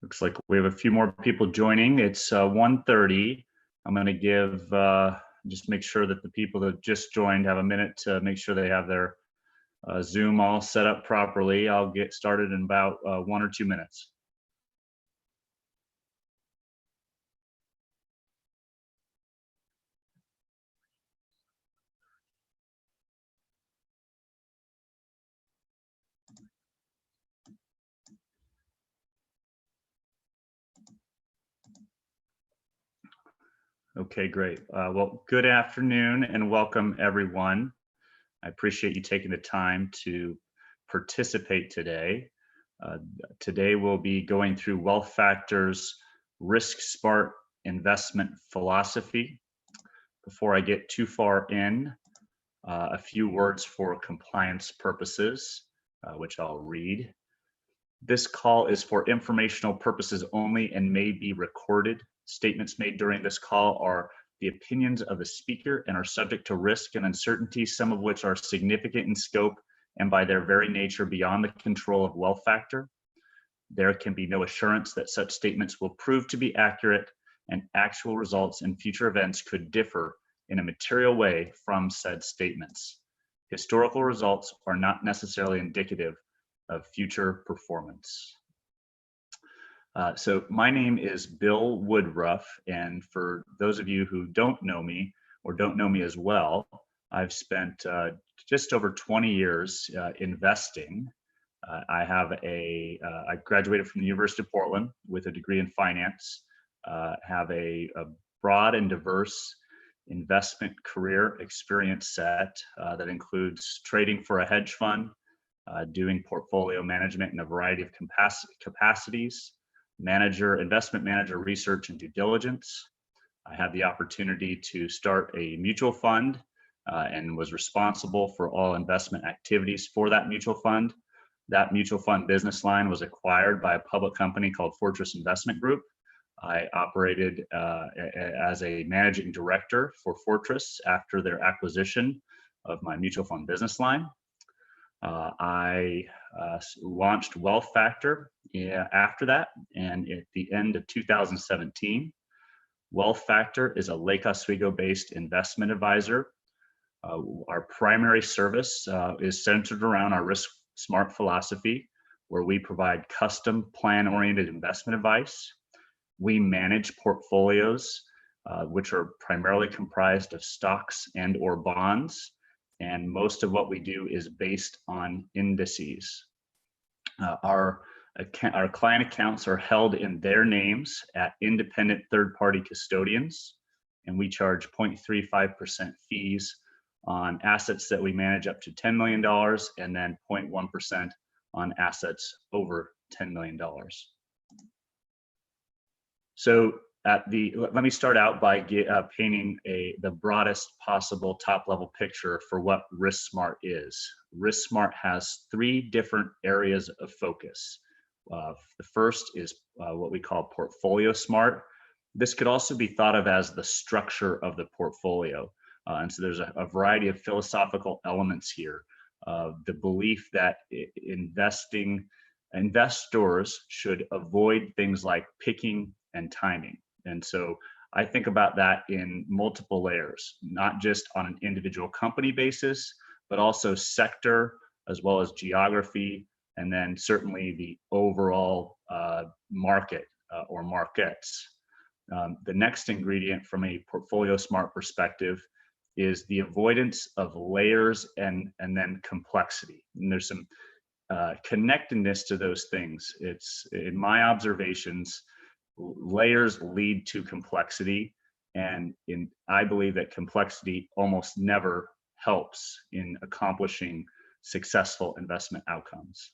Looks like we have a few more people joining. It's 1:30. I'm going to give, just make sure that the people that just joined have a minute to make sure they have their Zoom all set up properly. I'll get started in about 1 or 2 minutes. Okay, great. Well, good afternoon and welcome everyone. I appreciate you taking the time to participate today. Today we'll be going through Wealth Factor's RiskSmart Investment Philosophy. Before I get too far in, a few words for compliance purposes, which I'll read. This call is for informational purposes only and may be recorded. Statements made during this call are the opinions of the speaker and are subject to risk and uncertainty, some of which are significant in scope and by their very nature beyond the control of Wealth Factor. There can be no assurance that such statements will prove to be accurate, and actual results in future events could differ in a material way from said statements. Historical results are not necessarily indicative of future performance. So my name is Bill Woodruff, and for those of you who don't know me or don't know me as well, I've spent just over 20 years investing. I graduated from the University of Portland with a degree in finance, have a broad and diverse investment career experience set that includes trading for a hedge fund, doing portfolio management in a variety of capacities, investment manager research and due diligence. I had the opportunity to start a mutual fund and was responsible for all investment activities for that mutual fund. That mutual fund business line was acquired by a public company called Fortress Investment Group. I operated as a managing director for Fortress after their acquisition of my mutual fund business line. I launched Wealth Factor after that, and at the end of 2017. Wealth Factor is a Lake Oswego-based investment advisor. Our primary service is centered around our RiskSmart philosophy, where we provide custom plan-oriented investment advice. We manage portfolios, which are primarily comprised of stocks and or bonds. And most of what we do is based on indices. Our client accounts are held in their names at independent third-party custodians, and we charge 0.35% fees on assets that we manage up to $10 million, and then 0.1% on assets over $10 million. So let me start out by painting the broadest possible top-level picture for what RiskSmart is. RiskSmart has 3 different areas of focus. The first is what we call Portfolio Smart. This could also be thought of as the structure of the portfolio. And so there's a variety of philosophical elements here. The belief that investors should avoid things like picking and timing. And so I think about that in multiple layers, not just on an individual company basis, but also sector, as well as geography, and then certainly the overall market or markets. The next ingredient from a Portfolio Smart perspective is the avoidance of layers and then complexity. And there's some connectedness to those things. It's, in my observations, layers lead to complexity, and I believe that complexity almost never helps in accomplishing successful investment outcomes.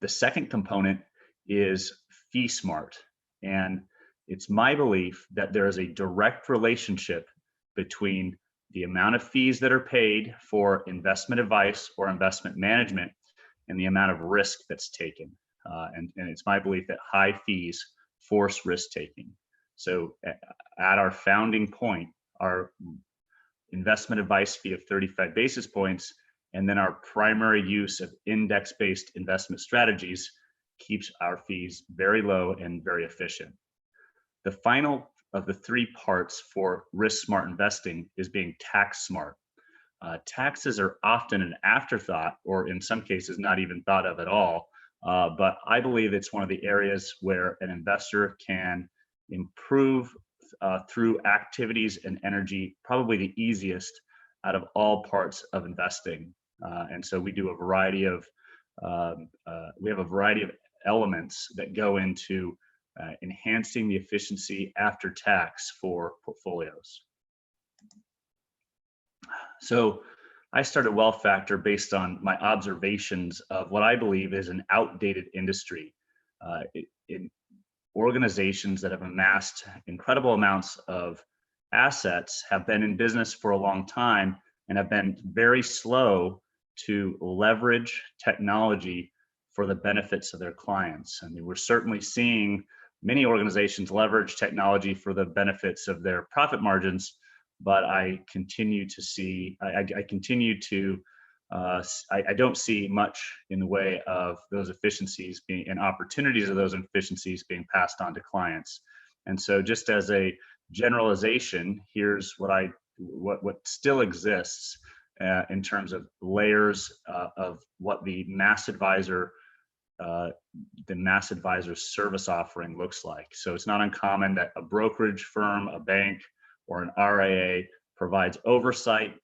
The second component is Fee Smart, and it's my belief that there is a direct relationship between the amount of fees that are paid for investment advice or investment management and the amount of risk that's taken. And it's my belief that high fees force risk taking. So at our founding point, our investment advice fee of 35 basis points, and then our primary use of index-based investment strategies keeps our fees very low and very efficient. The final of the three parts for risk smart investing is being tax smart. Taxes are often an afterthought, or in some cases, not even thought of at all. But I believe it's one of the areas where an investor can improve through activities and energy, probably the easiest out of all parts of investing. And so we do a variety of we have a variety of elements that go into enhancing the efficiency after tax for portfolios. So I started Wealth Factor based on my observations of what I believe is an outdated industry. In organizations that have amassed incredible amounts of assets have been in business for a long time and have been very slow to leverage technology for the benefits of their clients. I mean, we're certainly seeing many organizations leverage technology for the benefits of their profit margins, but I continue to see, I don't see much in the way of those efficiencies being and opportunities of those efficiencies being passed on to clients. And so just as a generalization, here's what still exists in terms of layers of what the mass advisor service offering looks like. So it's not uncommon that a brokerage firm, a bank, or an RIA provides oversight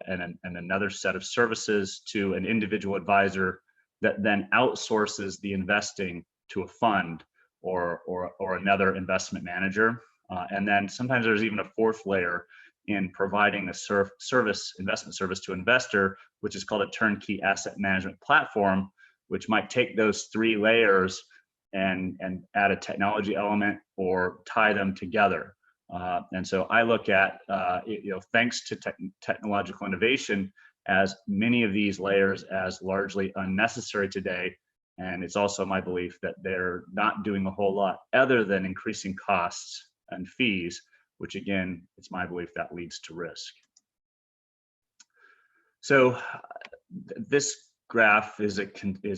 and another set of services to an individual advisor that then outsources the investing to a fund or another investment manager. And then sometimes there's even a fourth layer in providing a investment service to investor, which is called a turnkey asset management platform, which might take those three layers and add a technology element or tie them together. And so I look at, thanks to technological innovation, as many of these layers as largely unnecessary today. And it's also my belief that they're not doing a whole lot other than increasing costs and fees, which again, it's my belief that leads to risk. So this graph is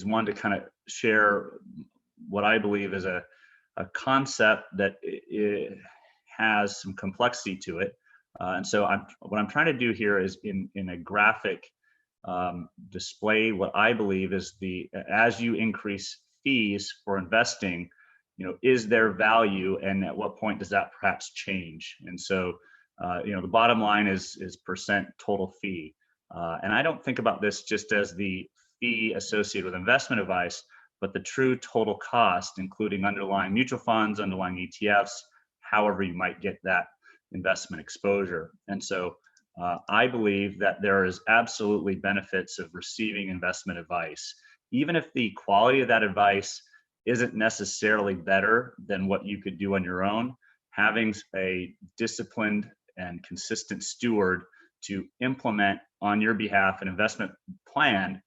one to kind of share what I believe is a concept that has some complexity to it. And so what I'm trying to do here is in a graphic display what I believe is as you increase fees for investing, is there value, and at what point does that perhaps change? And so, the bottom line is percent total fee. And I don't think about this just as the fee associated with investment advice, but the true total cost, including underlying mutual funds, underlying ETFs, however you might get that investment exposure. And so I believe that there is absolutely benefits of receiving investment advice, even if the quality of that advice isn't necessarily better than what you could do on your own. Having a disciplined and consistent steward to implement on your behalf an investment plan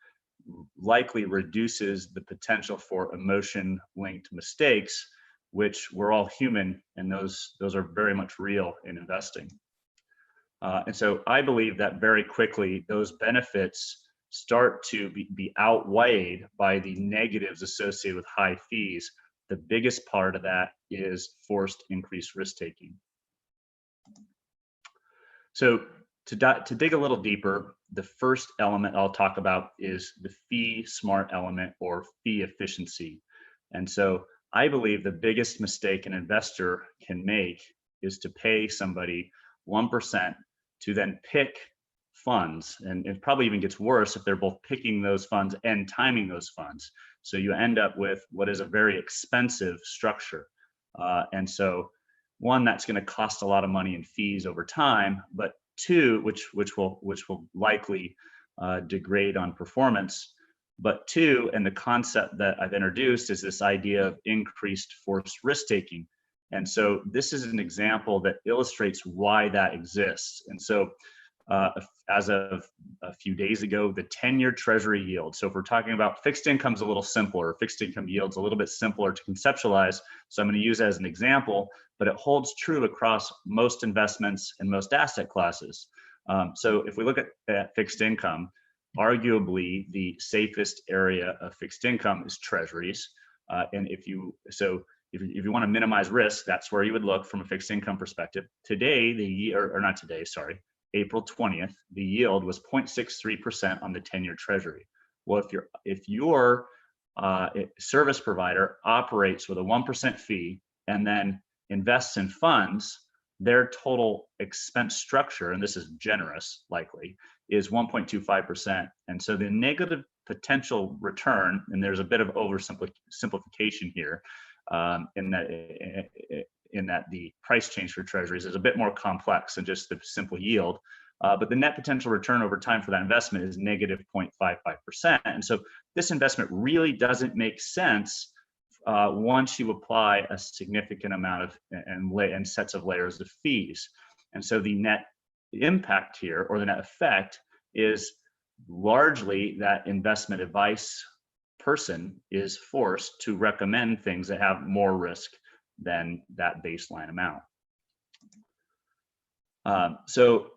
likely reduces the potential for emotion-linked mistakes, which we're all human, and those are very much real in investing. And so I believe that very quickly those benefits start to be outweighed by the negatives associated with high fees. The biggest part of that is forced increased risk taking. So to dig a little deeper, the first element I'll talk about is the fee smart element, or fee efficiency. And so I believe the biggest mistake an investor can make is to pay somebody 1% to then pick funds. And it probably even gets worse if they're both picking those funds and timing those funds. So you end up with what is a very expensive structure. And so one, that's going to cost a lot of money in fees over time, but two, which will likely degrade on performance. But two, and the concept that I've introduced is this idea of increased forced risk taking. And so this is an example that illustrates why that exists. And so as of a few days ago, the 10-year treasury yield. So if we're talking about fixed income, is a little simpler. Fixed income yields a little bit simpler to conceptualize. So I'm going to use it as an example, but it holds true across most investments and most asset classes. So if we look at fixed income, arguably the safest area of fixed income is treasuries. And if you want to minimize risk, that's where you would look from a fixed income perspective. Today, or not today, sorry, April 20th, the yield was 0.63% on the 10-year Treasury. Well, if your service provider operates with a 1% fee and then invests in funds, their total expense structure, and this is generous likely, is 1.25%. And so the negative potential return, and there's a bit of oversimplification here, in that the price change for treasuries is a bit more complex than just the simple yield. But the net potential return over time for that investment is negative 0.55%. And so this investment really doesn't make sense once you apply a significant amount of and sets of layers of fees. And so the net impact here, or the net effect, is largely that investment advice person is forced to recommend things that have more risk than that baseline amount. So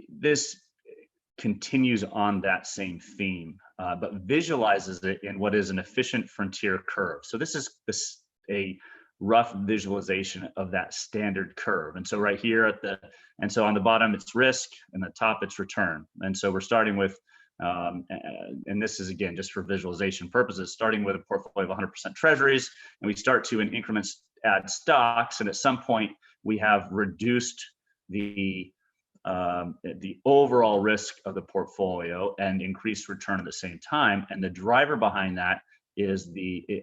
this continues on that same theme, but visualizes it in what is an efficient frontier curve. So this is a rough visualization of that standard curve. And so right here and so on the bottom, it's risk, and the top, it's return. And so we're starting with, and this is again, just for visualization purposes, starting with a portfolio of 100% treasuries, and we start to in increments add stocks. And at some point we have reduced the overall risk of the portfolio and increased return at the same time. And the driver behind that is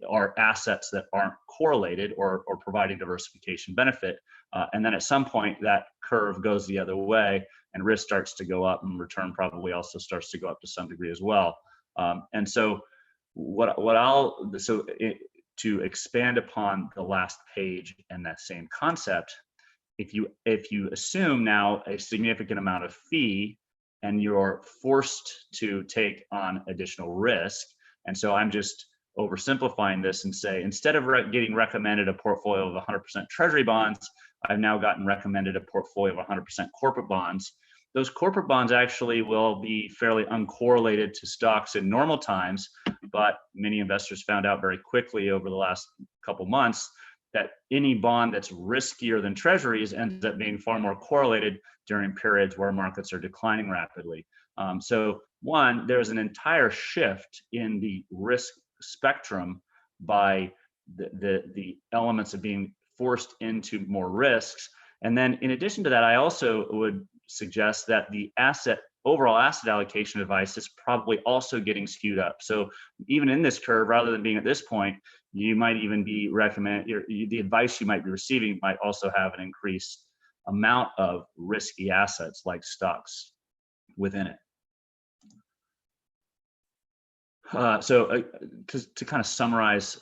our assets that aren't correlated or providing diversification benefit. And then at some point that curve goes the other way and risk starts to go up, and return probably also starts to go up to some degree as well. And so to expand upon the last page and that same concept, if you assume now a significant amount of fee and you're forced to take on additional risk, and so I'm just oversimplifying this and say, instead of getting recommended a portfolio of 100% treasury bonds, I've now gotten recommended a portfolio of 100% corporate bonds. Those corporate bonds actually will be fairly uncorrelated to stocks in normal times, but many investors found out very quickly over the last couple months that any bond that's riskier than treasuries ends up being far more correlated during periods where markets are declining rapidly. So one, there's an entire shift in the risk spectrum by the elements of being forced into more risks. And then in addition to that, I also would suggest that the overall asset allocation advice is probably also getting skewed up. So even in this curve, rather than being at this point, you might even be the advice you might be receiving might also have an increased amount of risky assets like stocks within it. So to kind of summarize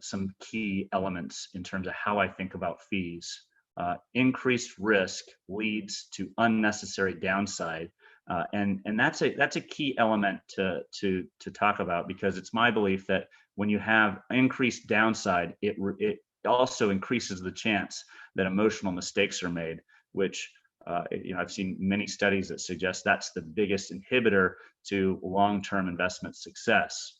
some key elements in terms of how I think about fees, increased risk leads to unnecessary downside. And that's a key element to talk about, because it's my belief that when you have increased downside, it also increases the chance that emotional mistakes are made, which I've seen many studies that suggest that's the biggest inhibitor to long-term investment success.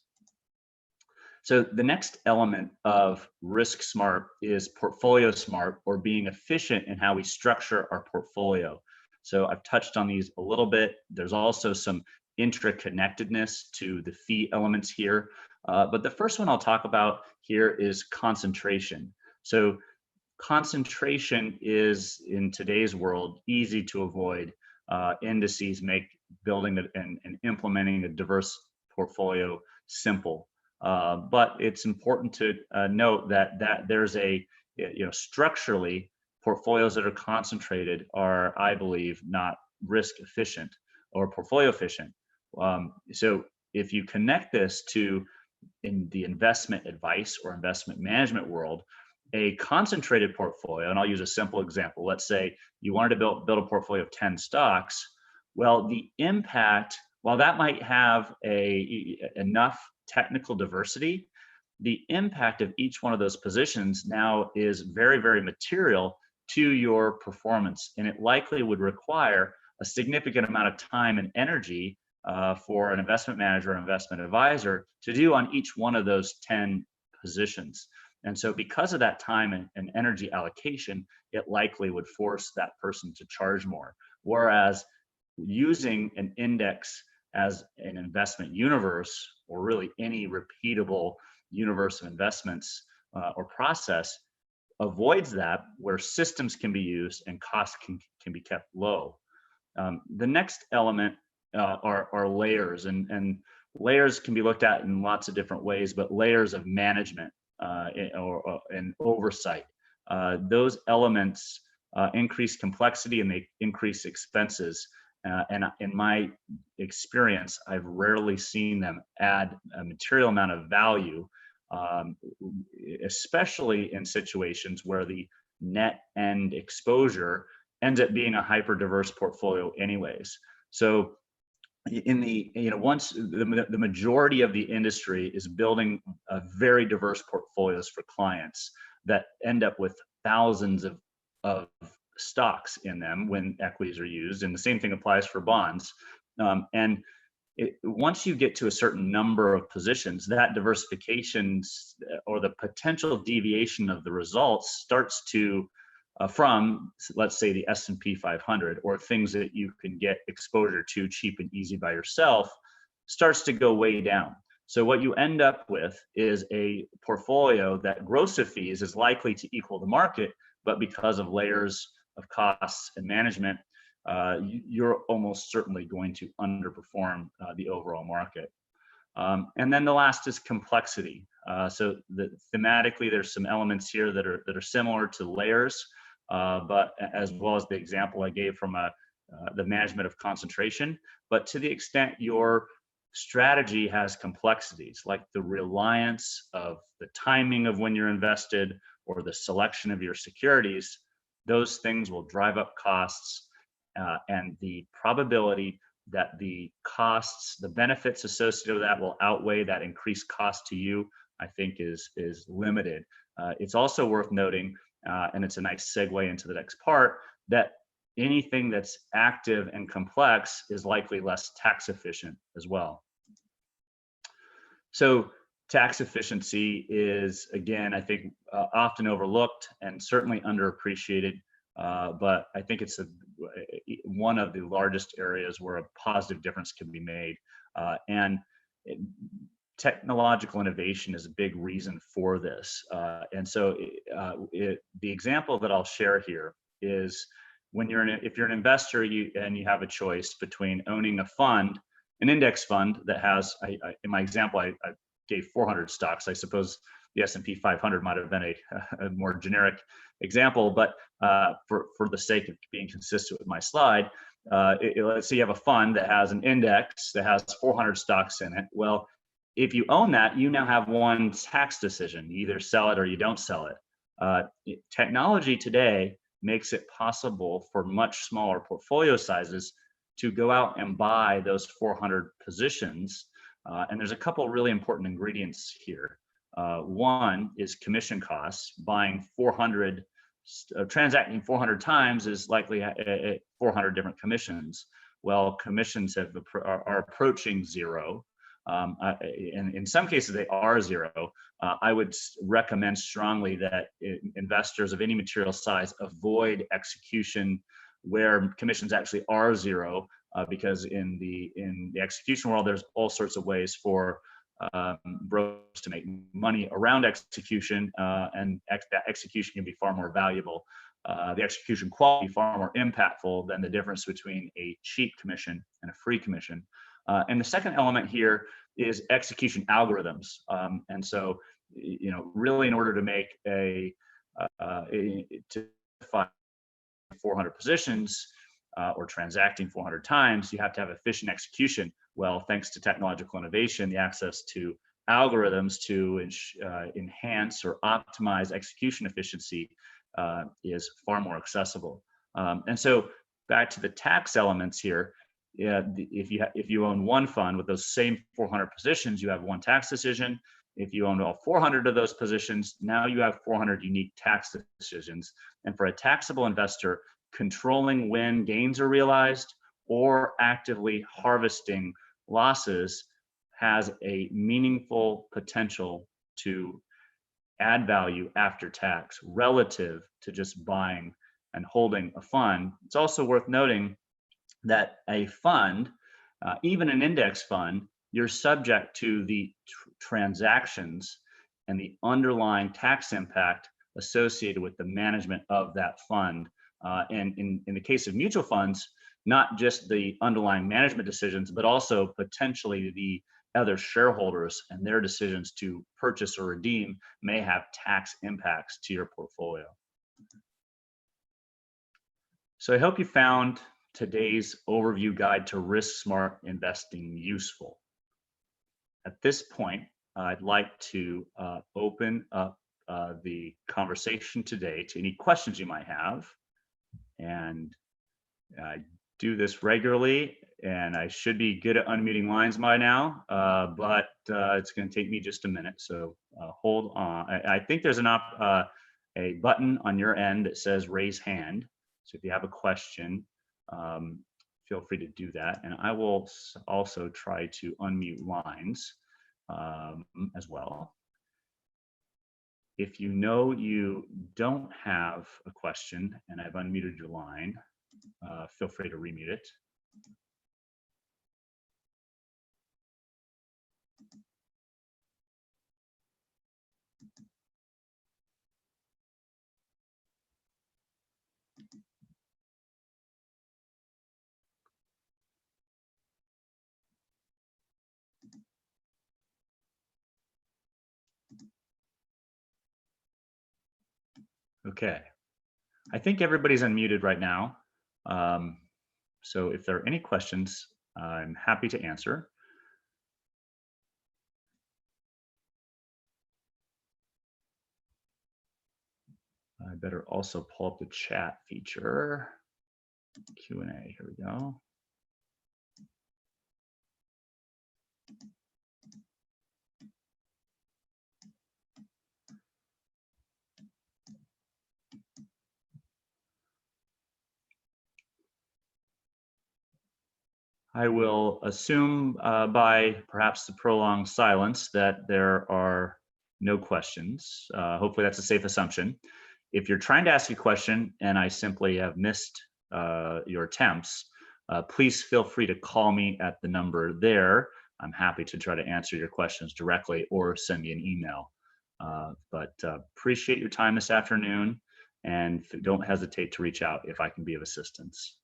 So the next element of RiskSmart is portfolio smart, or being efficient in how we structure our portfolio. So I've touched on these a little bit. There's also some interconnectedness to the fee elements here. But the first one I'll talk about here is concentration. So concentration is, in today's world, easy to avoid. Indices make building and implementing a diverse portfolio simple. But it's important to note that there's structurally, portfolios that are concentrated are, I believe, not risk efficient or portfolio efficient. So if you connect this to in the investment advice or investment management world, a concentrated portfolio, and I'll use a simple example. Let's say you wanted to build a portfolio of 10 stocks. Well, the impact, while that might have enough technical diversity, the impact of each one of those positions now is very, very material to your performance. And it likely would require a significant amount of time and energy for an investment manager or investment advisor to do on each one of those 10 positions. And so because of that time and energy allocation, it likely would force that person to charge more. Whereas using an index as an investment universe, or really any repeatable universe of investments or process, avoids that, where systems can be used and costs can be kept low. The next element are layers, and layers can be looked at in lots of different ways, but layers of management and oversight. Those elements increase complexity and they increase expenses. And in my experience, I've rarely seen them add a material amount of value, especially in situations where the net end exposure ends up being a hyper diverse portfolio anyways. So in the, once the majority of the industry is building very diverse portfolios for clients that end up with thousands of stocks in them when equities are used, and the same thing applies for bonds. Once you get to a certain number of positions, that diversification or the potential deviation of the results starts to from, let's say, the S&P 500, or things that you can get exposure to cheap and easy by yourself, starts to go way down. So what you end up with is a portfolio that gross of fees is likely to equal the market, but because of layers of costs and management, you're almost certainly going to underperform the overall market. And then the last is complexity. So thematically, there's some elements here that are similar to layers, but as well as the example I gave from the management of concentration. But to the extent your strategy has complexities, like the reliance of the timing of when you're invested or the selection of your securities, those things will drive up costs, and the probability that the costs, the benefits associated with that will outweigh that increased cost to you, I think is limited. It's also worth noting, and it's a nice segue into the next part, that anything that's active and complex is likely less tax efficient as well. So tax efficiency is, again, I think often overlooked and certainly underappreciated, but I think it's one of the largest areas where a positive difference can be made. And technological innovation is a big reason for this. And so the example that I'll share here is when if you're an investor and you have a choice between owning a fund, an index fund that has, in my example, I gave 400 stocks. I suppose the S&P 500 might have been a more generic example, but for the sake of being consistent with my slide, let's say you have a fund that has an index that has 400 stocks in it. Well, if you own that, you now have one tax decision. You either sell it or you don't sell it. Technology today makes it possible for much smaller portfolio sizes to go out and buy those 400 positions. And there's a couple of really important ingredients here. One is commission costs. Buying 400, transacting 400 times is likely 400 different commissions. Well, commissions are approaching zero. And in some cases, they are zero. I would recommend strongly that investors of any material size avoid execution where commissions actually are zero, because in the execution world, there's all sorts of ways for brokers to make money around execution, and that execution can be far more valuable. The execution quality far more impactful than the difference between a cheap commission and a free commission. And the second element here is execution algorithms. And so, really, in order to make to find 400 positions or transacting 400 times, you have to have efficient execution. Well, thanks to technological innovation, the access to algorithms to enhance or optimize execution efficiency is far more accessible. And so back to the tax elements here. If you own one fund with those same 400 positions, you have one tax decision. If you own all 400 of those positions, now you have 400 unique tax decisions. And for a taxable investor, controlling when gains are realized or actively harvesting losses has a meaningful potential to add value after tax relative to just buying and holding a fund. It's also worth noting that a fund, even an index fund, you're subject to the transactions and the underlying tax impact associated with the management of that fund. And in the case of mutual funds, not just the underlying management decisions, but also potentially the other shareholders and their decisions to purchase or redeem may have tax impacts to your portfolio. So I hope you found today's overview guide to RiskSmart Investing useful. At this point, I'd like to open up the conversation today to any questions you might have. And I do this regularly, and I should be good at unmuting lines by now, but it's going to take me just a minute. So hold on. I think there's a button on your end that says raise hand. So if you have a question, feel free to do that. And I will also try to unmute lines as well. If you know you don't have a question and I've unmuted your line, feel free to remute it. Okay, I think everybody's unmuted right now. So if there are any questions, I'm happy to answer. I better also pull up the chat feature. Q&A, here we go. I will assume by perhaps the prolonged silence that there are no questions. Hopefully that's a safe assumption. If you're trying to ask a question and I simply have missed your attempts, please feel free to call me at the number there. I'm happy to try to answer your questions directly or send me an email. But appreciate your time this afternoon, and don't hesitate to reach out if I can be of assistance.